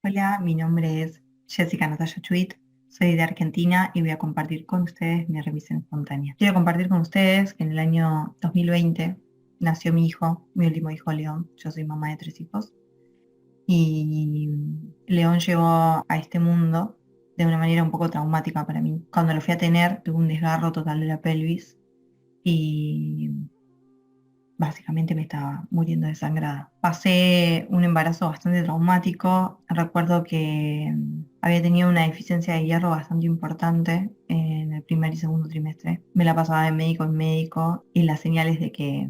Hola, mi nombre es Jessica Natalia Chuit, soy de Argentina y voy a compartir con ustedes mi revisión espontánea. Quiero compartir con ustedes que en el año 2020 nació mi hijo, mi último hijo León. Yo soy mamá de 3 hijos y León llegó a este mundo de una manera un poco traumática para mí. Cuando lo fui a tener, tuve un desgarro total de la pelvis y básicamente me estaba muriendo desangrada. Pasé un embarazo bastante traumático. Recuerdo que había tenido una deficiencia de hierro bastante importante en el primer y segundo trimestre. Me la pasaba de médico en médico y las señales de que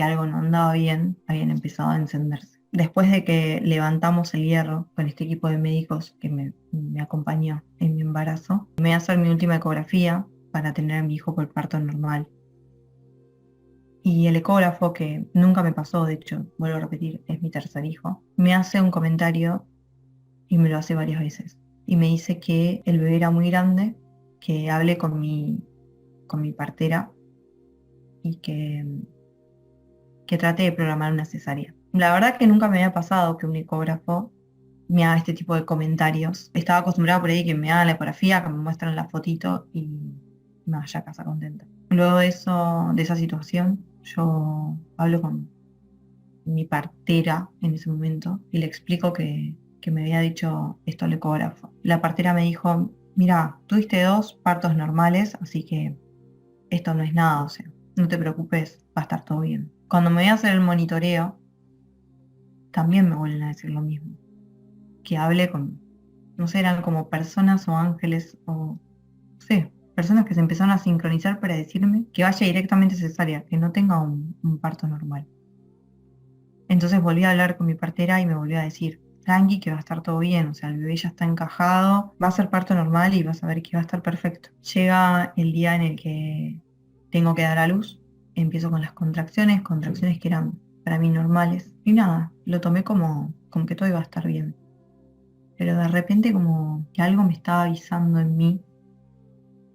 algo no andaba bien habían empezado a encenderse. Después de que levantamos el hierro con este equipo de médicos que me acompañó en mi embarazo, me voy a hacer mi última ecografía para tener a mi hijo por parto normal. Y el ecógrafo, que nunca me pasó, de hecho, vuelvo a repetir, es mi tercer hijo, me hace un comentario y me lo hace varias veces. Y me dice que el bebé era muy grande, que hable con mi partera y que trate de programar una cesárea. La verdad que nunca me había pasado que un ecógrafo me haga este tipo de comentarios. Estaba acostumbrada por ahí que me hagan la ecografía, que me muestran la fotito y me vaya a casa contenta. Luego de eso, de esa situación, yo hablo con mi partera en ese momento y le explico que me había dicho esto al ecógrafo. La partera me dijo, mira, tuviste 2 partos normales, así que esto no es nada, o sea, no te preocupes, va a estar todo bien. Cuando me voy a hacer el monitoreo, también me vuelven a decir lo mismo, que hable con, no sé, eran como personas o ángeles o, no sé, personas que se empezaron a sincronizar para decirme que vaya directamente a cesárea, que no tenga un parto normal. Entonces volví a hablar con mi partera y me volvió a decir, tranqui, que va a estar todo bien, o sea, el bebé ya está encajado, va a ser parto normal y vas a ver que va a estar perfecto. Llega el día en el que tengo que dar a luz, empiezo con las contracciones que eran para mí normales, y nada, lo tomé como que todo iba a estar bien. Pero de repente como que algo me estaba avisando en mí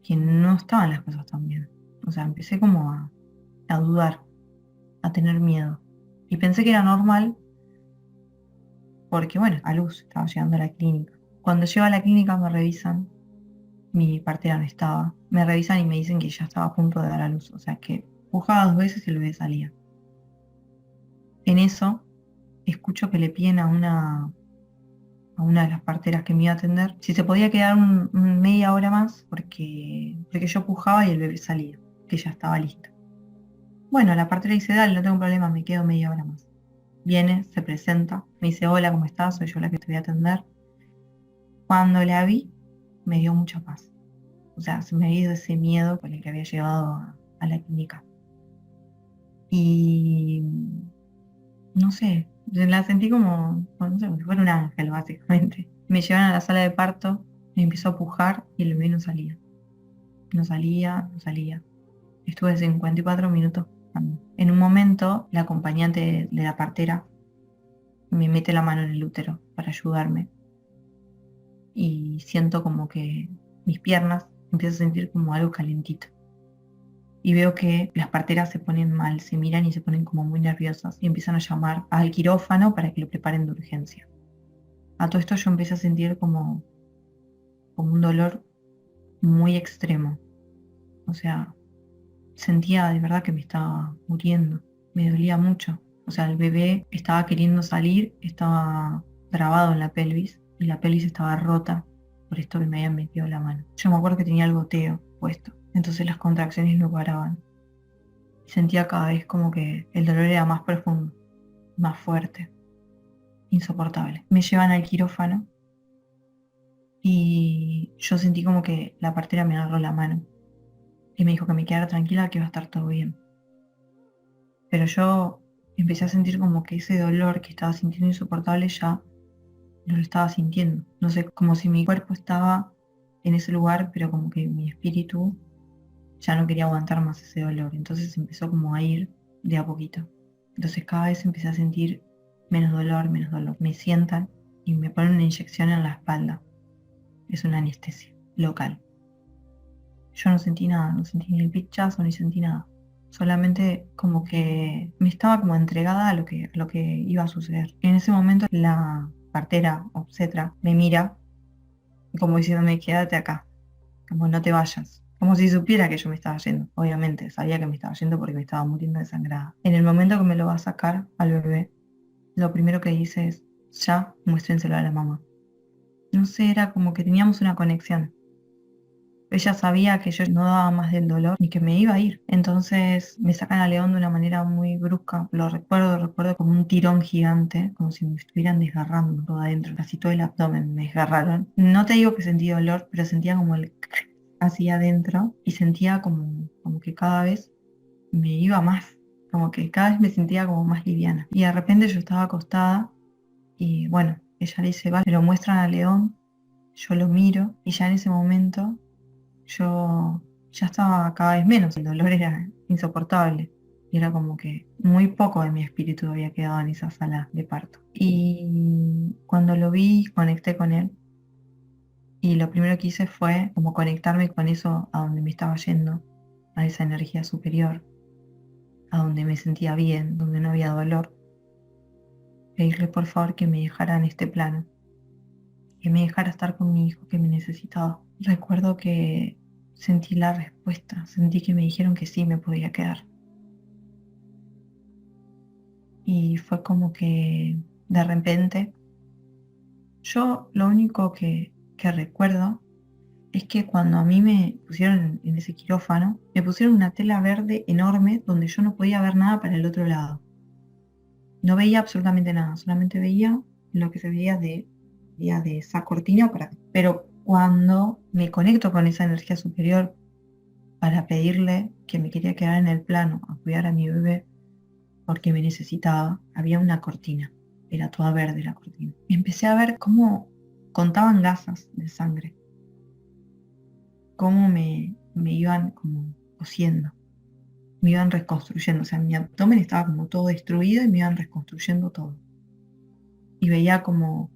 que no estaban las cosas tan bien. O sea, empecé como a dudar, a tener miedo. Y pensé que era normal porque bueno, a luz, estaba llegando a la clínica. Cuando llego a la clínica me revisan, mi partera no estaba, me revisan y me dicen que ya estaba a punto de dar a luz, o sea que pujaba 2 veces y el bebé salía. En eso escucho que le piden a una de las parteras que me iba a atender si se podía quedar media hora más porque yo pujaba y el bebé salía, que ya estaba listo. Bueno, la partera dice, dale, no tengo problema, me quedo media hora más. Viene, se presenta, me dice, hola, ¿cómo estás? Soy yo la que te voy a atender. Cuando la vi, me dio mucha paz. O sea, se me había ido ese miedo con el que había llegado a la clínica. Y no sé, la sentí como, no sé, como si fuera un ángel, básicamente. Me llevaron a la sala de parto, me empezó a pujar y el bebé no salía. No salía, no salía. Estuve 54 minutos pujando. En un momento, la acompañante de la partera me mete la mano en el útero para ayudarme. Y siento como que mis piernas empiezo a sentir como algo calentito. Y veo que las parteras se ponen mal, se miran y se ponen como muy nerviosas y empiezan a llamar al quirófano para que lo preparen de urgencia. A todo esto yo empecé a sentir como un dolor muy extremo. O sea, sentía de verdad que me estaba muriendo, me dolía mucho. O sea, el bebé estaba queriendo salir, estaba trabado en la pelvis y la pelvis estaba rota por esto que me habían metido la mano. Yo me acuerdo que tenía el goteo puesto, entonces las contracciones no paraban. Sentía cada vez como que el dolor era más profundo, más fuerte, insoportable. Me llevan al quirófano y yo sentí como que la partera me agarró la mano y me dijo que me quedara tranquila, que iba a estar todo bien. Pero yo empecé a sentir como que ese dolor que estaba sintiendo insoportable ya no lo estaba sintiendo. No sé, como si mi cuerpo estaba en ese lugar, pero como que mi espíritu ya no quería aguantar más ese dolor. Entonces empezó como a ir de a poquito. Entonces cada vez empecé a sentir menos dolor, menos dolor. Me sientan y me ponen una inyección en la espalda. Es una anestesia local. Yo no sentí nada, no sentí ni el pinchazo, ni sentí nada. Solamente como que me estaba como entregada a lo que iba a suceder. En ese momento la partera, obstetra, me mira como diciéndome, quédate acá, como no te vayas. Como si supiera que yo me estaba yendo. Obviamente, sabía que me estaba yendo porque me estaba muriendo desangrada. En el momento que me lo va a sacar al bebé, lo primero que dice es, ya, muéstrenselo a la mamá. No sé, era como que teníamos una conexión. Ella sabía que yo no daba más del dolor y que me iba a ir. Entonces me sacan a León de una manera muy brusca. Lo recuerdo como un tirón gigante, como si me estuvieran desgarrando todo adentro. Casi todo el abdomen me desgarraron. No te digo que sentí dolor, pero sentía como el así adentro y sentía como que cada vez me iba más. Como que cada vez me sentía como más liviana. Y de repente yo estaba acostada y bueno, ella le dice, va, me lo muestran a León, yo lo miro y ya en ese momento yo ya estaba cada vez menos, el dolor era insoportable. Y era como que muy poco de mi espíritu había quedado en esa sala de parto. Y cuando lo vi, conecté con él. Y lo primero que hice fue como conectarme con eso a donde me estaba yendo, a esa energía superior, a donde me sentía bien, donde no había dolor. Pedirle por favor que me dejara en este plano, que me dejara estar con mi hijo que me necesitaba. Recuerdo que sentí la respuesta, sentí que me dijeron que sí me podía quedar. Y fue como que de repente, yo lo único que recuerdo es que cuando a mí me pusieron en ese quirófano, me pusieron una tela verde enorme donde yo no podía ver nada para el otro lado. No veía absolutamente nada, solamente veía lo que se veía de esa cortina para. Pero cuando me conecto con esa energía superior para pedirle que me quería quedar en el plano a cuidar a mi bebé porque me necesitaba, había una cortina, era toda verde la cortina. Y empecé a ver cómo contaban gasas de sangre, cómo me iban como cosiendo, me iban reconstruyendo, o sea, mi abdomen estaba como todo destruido y me iban reconstruyendo todo. Y veía como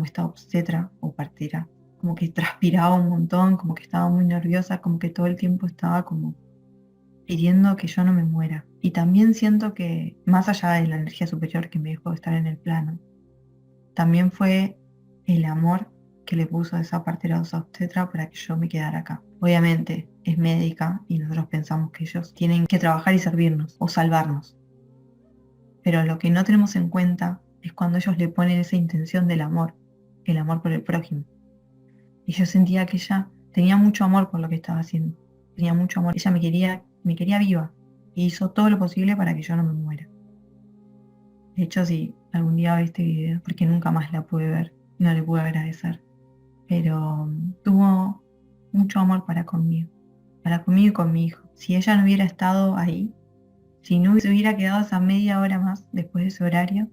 esta obstetra o partera, como que transpiraba un montón, como que estaba muy nerviosa, como que todo el tiempo estaba como pidiendo que yo no me muera. Y también siento que, más allá de la energía superior que me dejó estar en el plano, también fue el amor que le puso esa partera o esa obstetra para que yo me quedara acá. Obviamente es médica y nosotros pensamos que ellos tienen que trabajar y servirnos o salvarnos. Pero lo que no tenemos en cuenta es cuando ellos le ponen esa intención del amor, el amor por el prójimo. Y yo sentía que ella tenía mucho amor por lo que estaba haciendo. Tenía mucho amor. Ella me quería viva. Y hizo todo lo posible para que yo no me muera. De hecho, si algún día ve este video, porque nunca más la pude ver, no le pude agradecer. Pero tuvo mucho amor para conmigo y con mi hijo. Si ella no hubiera estado ahí, si no se hubiera quedado esa media hora más después de ese horario,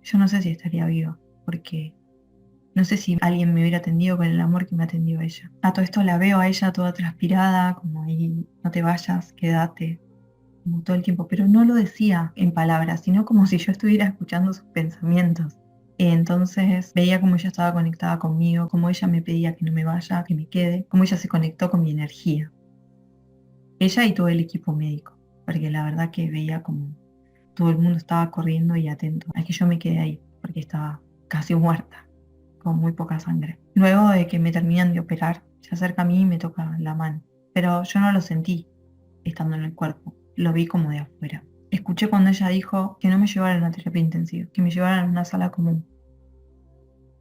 yo no sé si estaría viva, porque no sé si alguien me hubiera atendido con el amor que me atendió ella. A todo esto la veo a ella toda transpirada, como ahí, no te vayas, quédate, como todo el tiempo, pero no lo decía en palabras, sino como si yo estuviera escuchando sus pensamientos. Entonces veía cómo ella estaba conectada conmigo, cómo ella me pedía que no me vaya, que me quede, cómo ella se conectó con mi energía. Ella y todo el equipo médico, porque la verdad que veía como todo el mundo estaba corriendo y atento a que yo me quedé ahí, porque estaba casi muerta, con muy poca sangre. Luego de que me terminan de operar, se acerca a mí y me toca la mano, pero yo no lo sentí estando en el cuerpo, lo vi como de afuera. Escuché cuando ella dijo que no me llevaran a terapia intensiva, que me llevaran a una sala común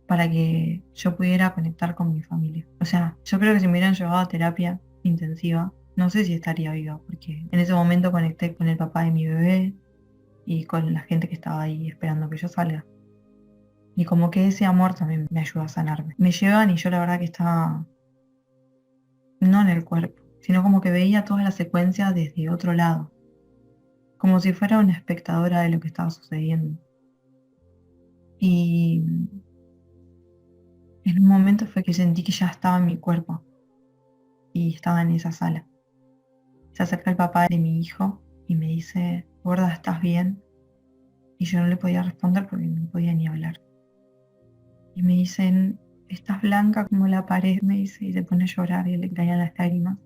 para que yo pudiera conectar con mi familia. O sea, yo creo que si me hubieran llevado a terapia intensiva, no sé si estaría viva, porque en ese momento conecté con el papá de mi bebé y con la gente que estaba ahí esperando que yo salga. Y como que ese amor también me ayuda a sanarme. Me llevan y yo la verdad que estaba no en el cuerpo, sino como que veía toda la secuencia desde otro lado, como si fuera una espectadora de lo que estaba sucediendo. Y en un momento fue que sentí que ya estaba en mi cuerpo y estaba en esa sala. Se acerca el papá de mi hijo y me dice, gorda, ¿estás bien? Y yo no le podía responder porque no podía ni hablar. Y me dicen, estás blanca como la pared, me dice, y se pone a llorar y le caían las lágrimas.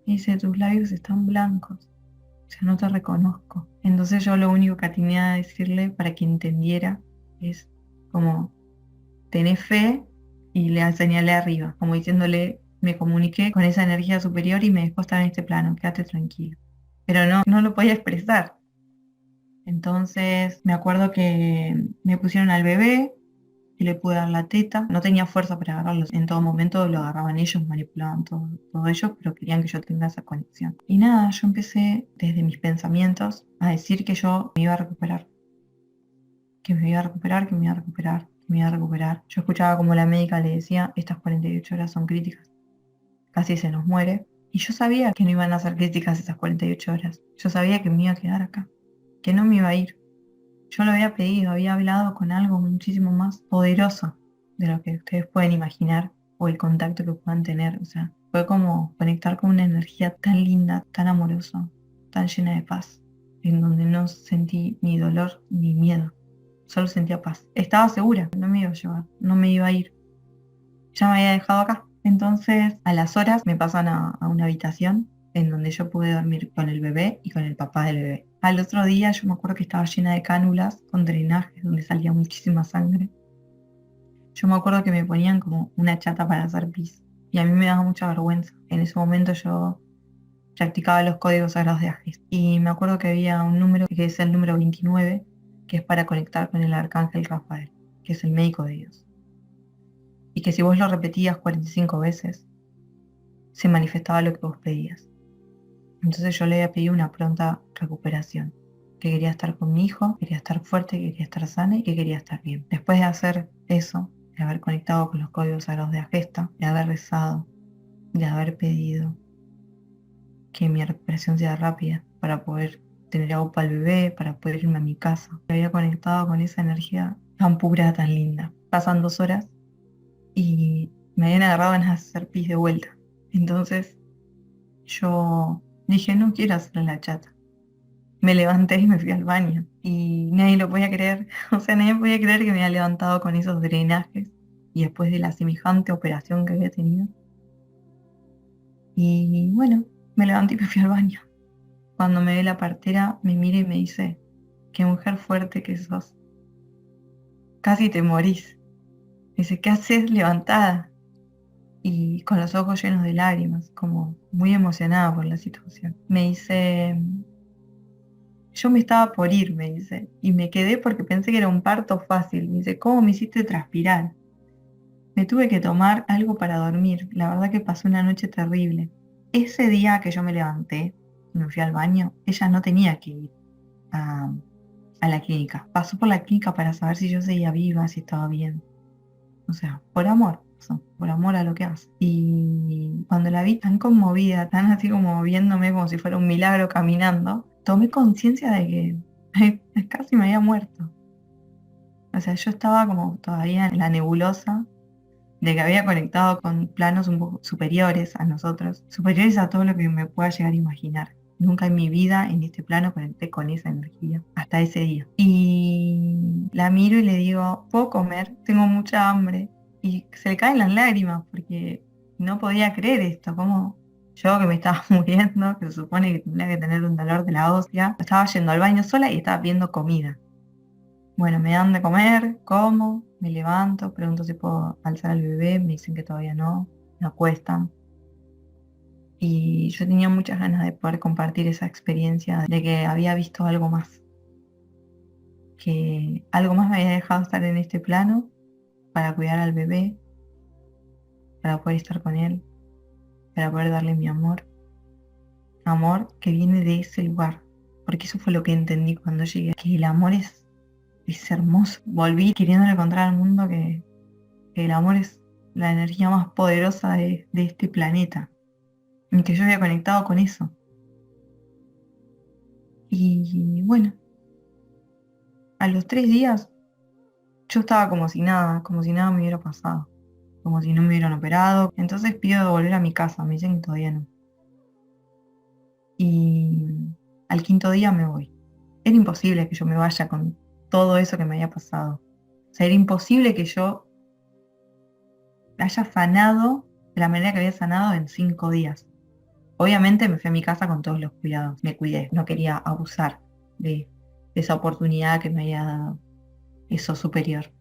Y dice, tus labios están blancos, o sea, no te reconozco. Entonces yo lo único que atiné a decirle para que entendiera es como, tenés fe, y le señalé arriba, como diciéndole, me comuniqué con esa energía superior y me dejó estar en este plano, quédate tranquilo. Pero no lo podía expresar. Entonces me acuerdo que me pusieron al bebé y le pude dar la teta. No tenía fuerza para agarrarlo. En todo momento lo agarraban ellos, manipulaban todo ellos, pero querían que yo tenga esa conexión. Y nada, yo empecé desde mis pensamientos a decir que yo me iba a recuperar. Que me iba a recuperar, que me iba a recuperar, que me iba a recuperar. Yo escuchaba como la médica le decía, estas 48 horas son críticas. Casi se nos muere. Y yo sabía que no iban a ser críticas esas 48 horas. Yo sabía que me iba a quedar acá, que no me iba a ir. Yo lo había pedido, había hablado con algo muchísimo más poderoso de lo que ustedes pueden imaginar o el contacto que puedan tener. O sea, fue como conectar con una energía tan linda, tan amorosa, tan llena de paz, en donde no sentí ni dolor ni miedo, solo sentía paz. Estaba segura, no me iba a llevar, no me iba a ir. Ya me había dejado acá. Entonces, a las horas me pasan a una habitación en donde yo pude dormir con el bebé y con el papá del bebé. Al otro día yo me acuerdo que estaba llena de cánulas con drenajes donde salía muchísima sangre. Yo me acuerdo que me ponían como una chata para hacer pis y a mí me daba mucha vergüenza. En ese momento yo practicaba los códigos sagrados de Agis y me acuerdo que había un número que es el número 29, que es para conectar con el arcángel Rafael, que es el médico de Dios. Y que si vos lo repetías 45 veces, se manifestaba lo que vos pedías. Entonces yo le había pedido una pronta recuperación, que quería estar con mi hijo, quería estar fuerte, que quería estar sana y que quería estar bien. Después de hacer eso, de haber conectado con los códigos sagrados de Agesta, de haber rezado, de haber pedido que mi recuperación sea rápida para poder tener agua para el bebé, para poder irme a mi casa, me había conectado con esa energía tan pura, tan linda. Pasan 2 horas y me habían agarrado en hacer pis de vuelta. Entonces yo dije, no quiero hacerle la chata. Me levanté y me fui al baño. Y nadie lo podía creer. O sea, nadie podía creer que me había levantado con esos drenajes. Y después de la semejante operación que había tenido. Y bueno, me levanté y me fui al baño. Cuando me ve la partera, me mira y me dice, qué mujer fuerte que sos. Casi te morís. Dice, ¿qué haces levantada? Y con los ojos llenos de lágrimas, como muy emocionada por la situación. Me dice, yo me estaba por ir, me dice, y me quedé porque pensé que era un parto fácil. Me dice, ¿cómo me hiciste transpirar? Me tuve que tomar algo para dormir. La verdad que pasé una noche terrible. Ese día que yo me levanté y me fui al baño, ella no tenía que ir a, a la clínica. Pasó por la clínica para saber si yo seguía viva, si estaba bien. O sea, por amor, por amor a lo que hace. Y cuando la vi tan conmovida, tan así como viéndome como si fuera un milagro caminando, tomé conciencia de que casi me había muerto. O sea, yo estaba como todavía en la nebulosa de que había conectado con planos un poco superiores a nosotros, superiores a todo lo que me pueda llegar a imaginar. Nunca en mi vida, en este plano, conecté con esa energía, hasta ese día. Y la miro y le digo, ¿puedo comer? Tengo mucha hambre. Y se le caen las lágrimas porque no podía creer esto, como yo que me estaba muriendo, que se supone que tenía que tener un dolor de la hostia, estaba yendo al baño sola y estaba viendo comida. Bueno, me dan de comer, como, me levanto, pregunto si puedo alzar al bebé, me dicen que todavía no, me acuestan. Y yo tenía muchas ganas de poder compartir esa experiencia de que había visto algo más, que algo más me había dejado estar en este plano para cuidar al bebé, para poder estar con él, para poder darle mi amor, amor que viene de ese lugar, porque eso fue lo que entendí cuando llegué, que el amor es hermoso. Volví queriéndole contar al mundo que el amor es la energía más poderosa de este planeta, y que yo había conectado con eso. Y bueno, a los 3 días yo estaba como si nada me hubiera pasado, como si no me hubieran operado. Entonces pido volver a mi casa, me dicen que todavía no. Y al quinto día me voy. Era imposible que yo me vaya con todo eso que me había pasado. O sea, era imposible que yo haya sanado de la manera que había sanado en 5 días. Obviamente me fui a mi casa con todos los cuidados, me cuidé, no quería abusar de esa oportunidad que me había dado eso superior.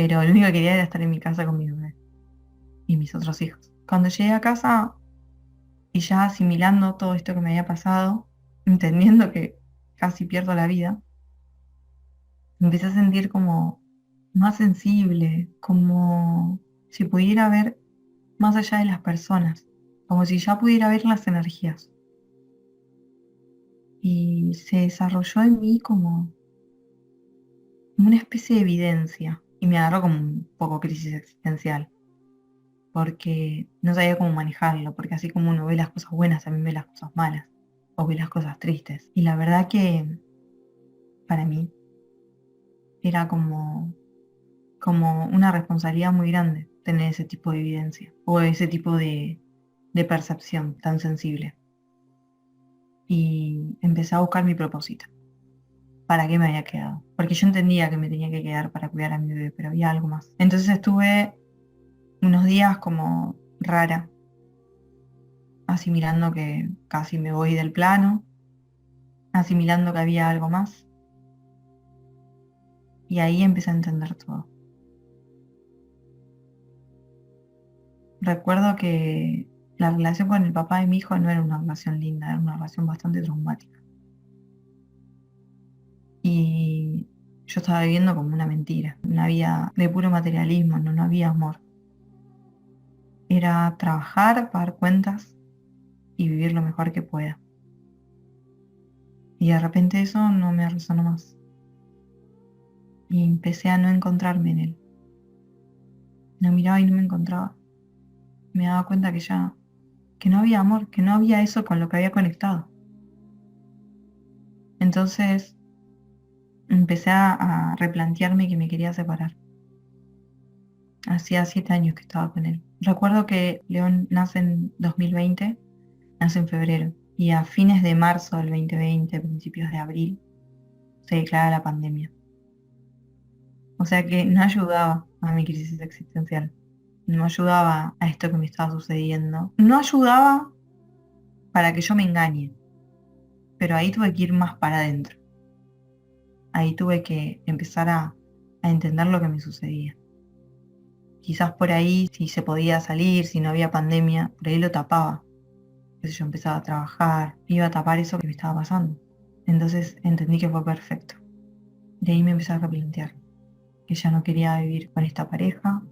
pero lo único que quería era estar en mi casa con mi bebé y mis otros hijos. Cuando llegué a casa y ya asimilando todo esto que me había pasado, entendiendo que casi pierdo la vida, me empecé a sentir como más sensible, como si pudiera ver más allá de las personas, como si ya pudiera ver las energías. Y se desarrolló en mí como una especie de evidencia y me agarró como un poco crisis existencial, porque no sabía cómo manejarlo, porque así como uno ve las cosas buenas, también ve las cosas malas, o ve las cosas tristes. Y la verdad que para mí era como una responsabilidad muy grande tener ese tipo de evidencia o ese tipo de percepción tan sensible. Y empecé a buscar mi propósito. ¿Para qué me había quedado? Porque yo entendía que me tenía que quedar para cuidar a mi bebé, pero había algo más. Entonces estuve unos días como rara, asimilando que casi me voy del plano, asimilando que había algo más, y ahí empecé a entender todo. Recuerdo que la relación con el papá de mi hijo no era una relación linda, era una relación bastante traumática. Y yo estaba viviendo como una mentira, una vida de puro materialismo, no había amor. Era trabajar, pagar cuentas y vivir lo mejor que pueda. Y de repente eso no me resonó más. Y empecé a no encontrarme en él. No miraba y no me encontraba. Me daba cuenta que no había amor, que no había eso con lo que había conectado. Entonces empecé a replantearme que me quería separar. Hacía 7 años que estaba con él. Recuerdo que León nace en 2020, nace en febrero, y a fines de marzo del 2020, principios de abril, se declara la pandemia. O sea que no ayudaba a mi crisis existencial, no ayudaba a esto que me estaba sucediendo, no ayudaba para que yo me engañe, pero ahí tuve que ir más para adentro, ahí tuve que empezar a entender lo que me sucedía. Quizás por ahí, si se podía salir, si no había pandemia, por ahí lo tapaba. Entonces yo empezaba a trabajar, iba a tapar eso que me estaba pasando. Entonces entendí que fue perfecto. De ahí me empecé a replantear que ya no quería vivir con esta pareja,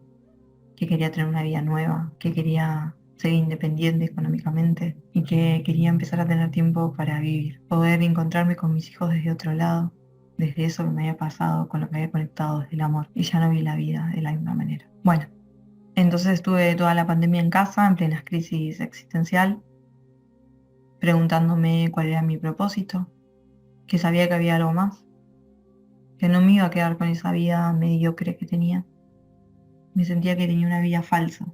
que quería tener una vida nueva, que quería ser independiente económicamente y que quería empezar a tener tiempo para vivir, poder encontrarme con mis hijos desde otro lado, desde eso que me había pasado, con lo que había conectado, desde el amor. Y ya no vi la vida de la misma manera. Bueno, entonces estuve toda la pandemia en casa, en plena crisis existencial, preguntándome cuál era mi propósito, que sabía que había algo más, que no me iba a quedar con esa vida mediocre que tenía. Me sentía que tenía una vida falsa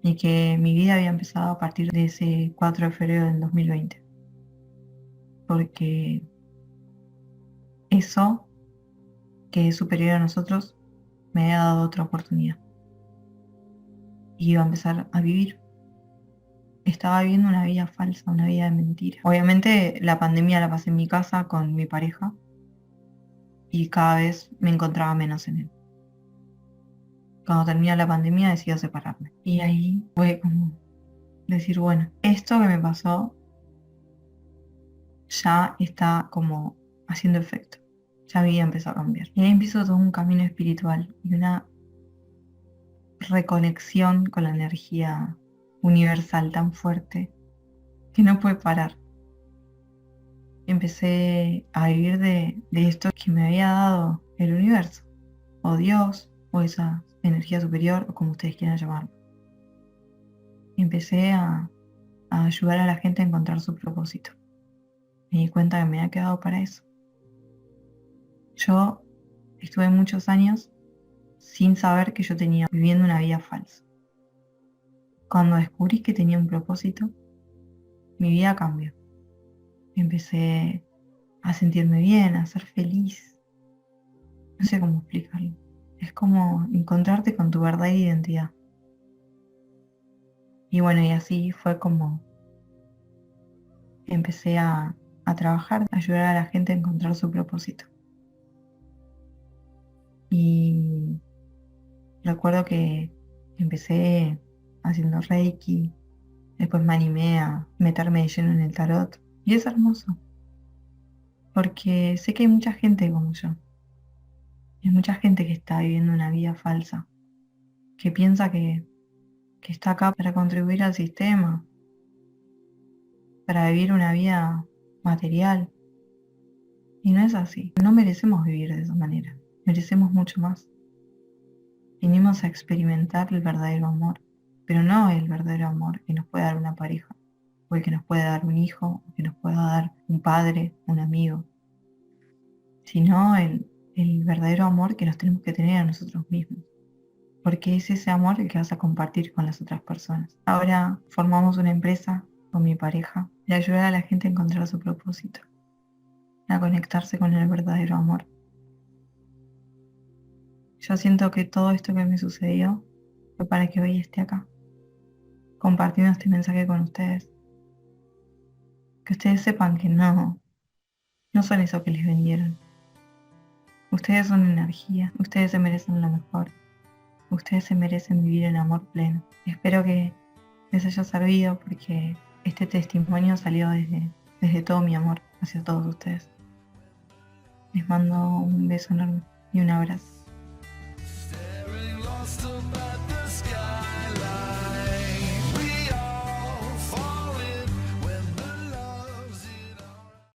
y que mi vida había empezado a partir de ese 4 de febrero del 2020, porque eso que es superior a nosotros me había dado otra oportunidad y iba a empezar a vivir. Estaba viviendo una vida falsa, una vida de mentira. Obviamente la pandemia la pasé en mi casa con mi pareja y cada vez me encontraba menos en él. Cuando termina la pandemia decidí separarme. Y ahí fue como decir, bueno, esto que me pasó ya está como haciendo efecto. Ya había empezado a cambiar. Y ahí empiezo todo un camino espiritual y una reconexión con la energía universal tan fuerte que no puede parar. Empecé a vivir de esto que me había dado el universo, o Dios, o esa energía superior, o como ustedes quieran llamarlo. Y empecé a ayudar a la gente a encontrar su propósito. Me di cuenta que me había quedado para eso. Yo estuve muchos años sin saber que yo tenía viviendo una vida falsa. Cuando descubrí que tenía un propósito, mi vida cambió. Empecé a sentirme bien, a ser feliz. No sé cómo explicarlo. Es como encontrarte con tu verdadera identidad. Y bueno, y así fue como empecé a trabajar, a ayudar a la gente a encontrar su propósito. Y Recuerdo que empecé haciendo Reiki, después me animé a meterme de lleno en el tarot. Y es hermoso, porque sé que hay mucha gente como yo. Hay mucha gente que está viviendo una vida falsa, que piensa que está acá para contribuir al sistema, para vivir una vida material. Y no es así. No merecemos vivir de esa manera. Merecemos mucho más. Vinimos a experimentar el verdadero amor, pero no el verdadero amor que nos puede dar una pareja, o el que nos puede dar un hijo, o que nos pueda dar un padre, un amigo, sino el verdadero amor que nos tenemos que tener a nosotros mismos, porque es ese amor el que vas a compartir con las otras personas. Ahora formamos una empresa con mi pareja de ayudar a la gente a encontrar su propósito, a conectarse con el verdadero amor. Yo siento que todo esto que me sucedió fue para que hoy esté acá, compartiendo este mensaje con ustedes. Que ustedes sepan que no son eso que les vendieron. Ustedes son energía, ustedes se merecen lo mejor, ustedes se merecen vivir en amor pleno. Espero que les haya servido porque este testimonio salió desde todo mi amor hacia todos ustedes. Les mando un beso enorme y un abrazo.